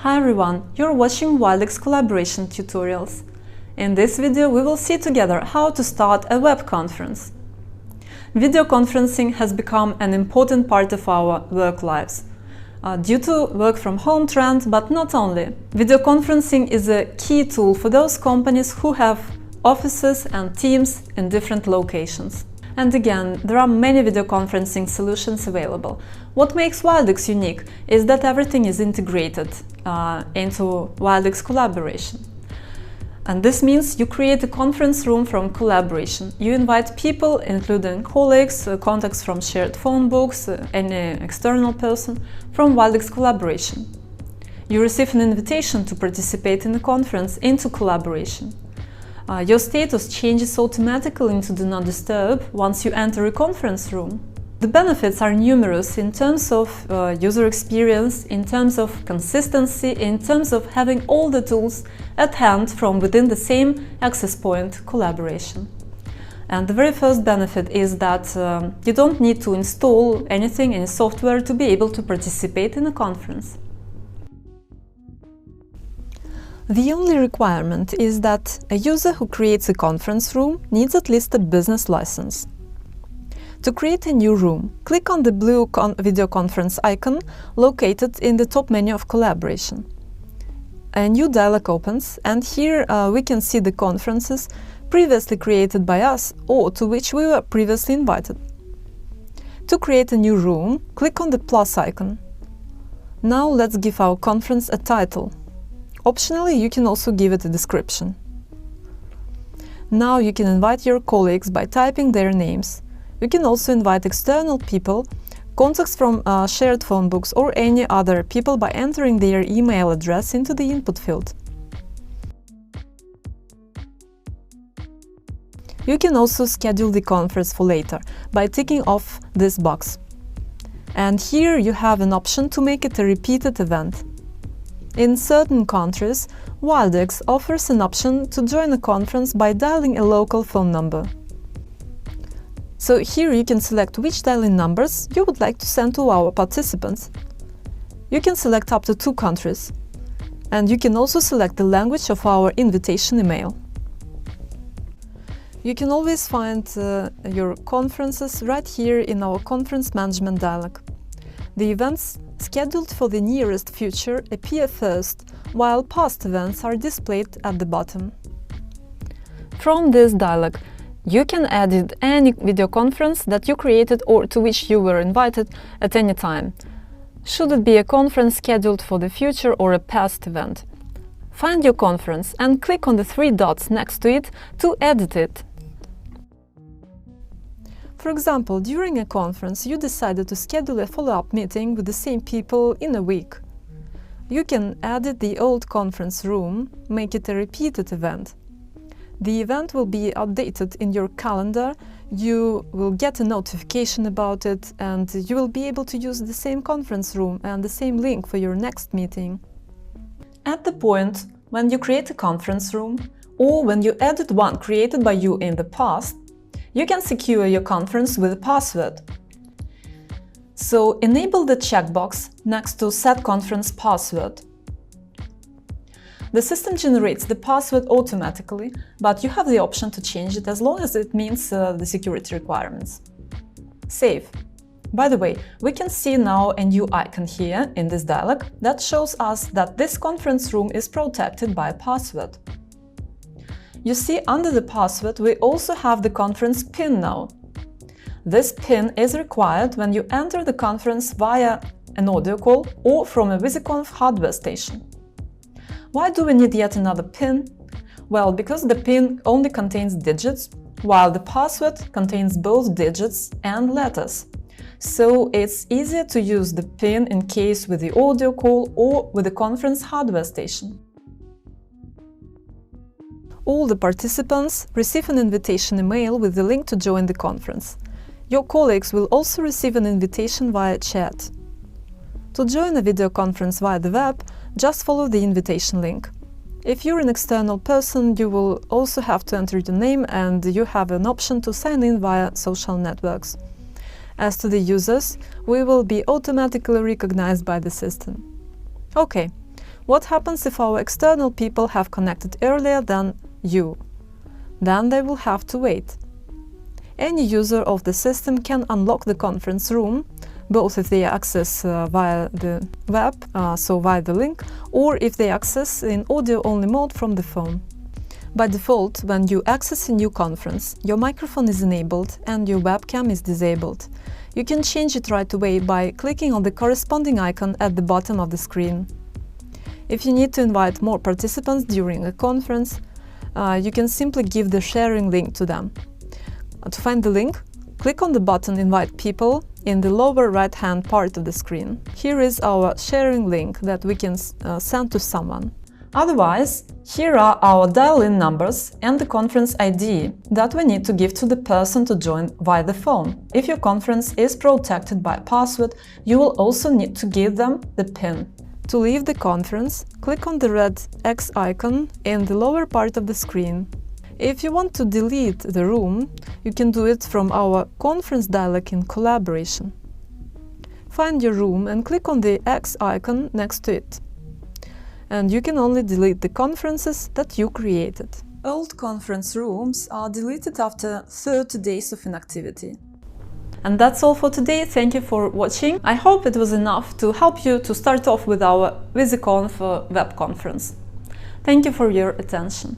Hi everyone, you're watching Wildix collaboration tutorials. In this video we will see together how to start a web conference. Video conferencing has become an important part of our work lives. Due to work from home trend, but not only. Video conferencing is a key tool for those companies who have offices and teams in different locations. And again, there are many video conferencing solutions available. What makes Wildix unique is that everything is integrated into Wildix collaboration. And this means you create a conference room from collaboration. You invite people, including colleagues, contacts from shared phone books, any external person, from Wildix collaboration. You receive an invitation to participate in the conference into collaboration. Your status changes automatically into Do Not Disturb once you enter a conference room. The benefits are numerous in terms of user experience, in terms of consistency, in terms of having all the tools at hand from within the same access point collaboration. And the very first benefit is that you don't need to install anything, any software, to be able to participate in a conference. The only requirement is that a user who creates a conference room needs at least a business license. To create a new room, click on the blue video conference icon located in the top menu of collaboration. A new dialog opens, and here we can see the conferences previously created by us or to which we were previously invited. To create a new room, click on the plus icon. Now let's give our conference a title. Optionally, you can also give it a description. Now you can invite your colleagues by typing their names. You can also invite external people, contacts from shared phone books, or any other people by entering their email address into the input field. You can also schedule the conference for later by ticking off this box. And here you have an option to make it a repeated event. In certain countries, Wildix offers an option to join a conference by dialing a local phone number. So here you can select which dial-in numbers you would like to send to our participants. You can select up to 2 countries. And you can also select the language of our invitation email. You can always find your conferences right here in our conference management dialog. The events scheduled for the nearest future appear first, while past events are displayed at the bottom. From this dialog, you can edit any video conference that you created or to which you were invited at any time. Should it be a conference scheduled for the future or a past event? Find your conference and click on the 3 dots next to it to edit it. For example, during a conference, you decided to schedule a follow-up meeting with the same people in a week. You can edit the old conference room, make it a repeated event. The event will be updated in your calendar, you will get a notification about it, and you will be able to use the same conference room and the same link for your next meeting. At the point when you create a conference room, or when you edit one created by you in the past, you can secure your conference with a password. So enable the checkbox next to Set Conference Password. The system generates the password automatically, but you have the option to change it as long as it meets the security requirements. Save. By the way, we can see now a new icon here in this dialog that shows us that this conference room is protected by a password. You see, under the password we also have the conference PIN now. This PIN is required when you enter the conference via an audio call or from a VisiConf hardware station. Why do we need yet another PIN? Well, because the PIN only contains digits, while the password contains both digits and letters. So it's easier to use the PIN in case with the audio call or with the conference hardware station. All the participants receive an invitation email with the link to join the conference. Your colleagues will also receive an invitation via chat. To join a video conference via the web, just follow the invitation link. If you're an external person, you will also have to enter your name, and you have an option to sign in via social networks. As to the users, we will be automatically recognized by the system. Okay, What happens if our external people have connected earlier than you? Then they will have to wait. Any user of the system can unlock the conference room, both if they access via the web, so via the link, or if they access in audio-only mode from the phone. By default, when you access a new conference, your microphone is enabled and your webcam is disabled. You can change it right away by clicking on the corresponding icon at the bottom of the screen. If you need to invite more participants during a conference, you can simply give the sharing link to them. To find the link, click on the button Invite People in the lower right-hand part of the screen. Here is our sharing link that we can send to someone. Otherwise, here are our dial-in numbers and the conference ID that we need to give to the person to join via the phone. If your conference is protected by a password, you will also need to give them the PIN. To leave the conference, click on the red X icon in the lower part of the screen. If you want to delete the room, you can do it from our conference dialog in Collaboration. Find your room and click on the X icon next to it. And you can only delete the conferences that you created. Old conference rooms are deleted after 30 days of inactivity. And that's all for today. Thank you for watching. I hope it was enough to help you to start off with our VisiConf web conference. Thank you for your attention.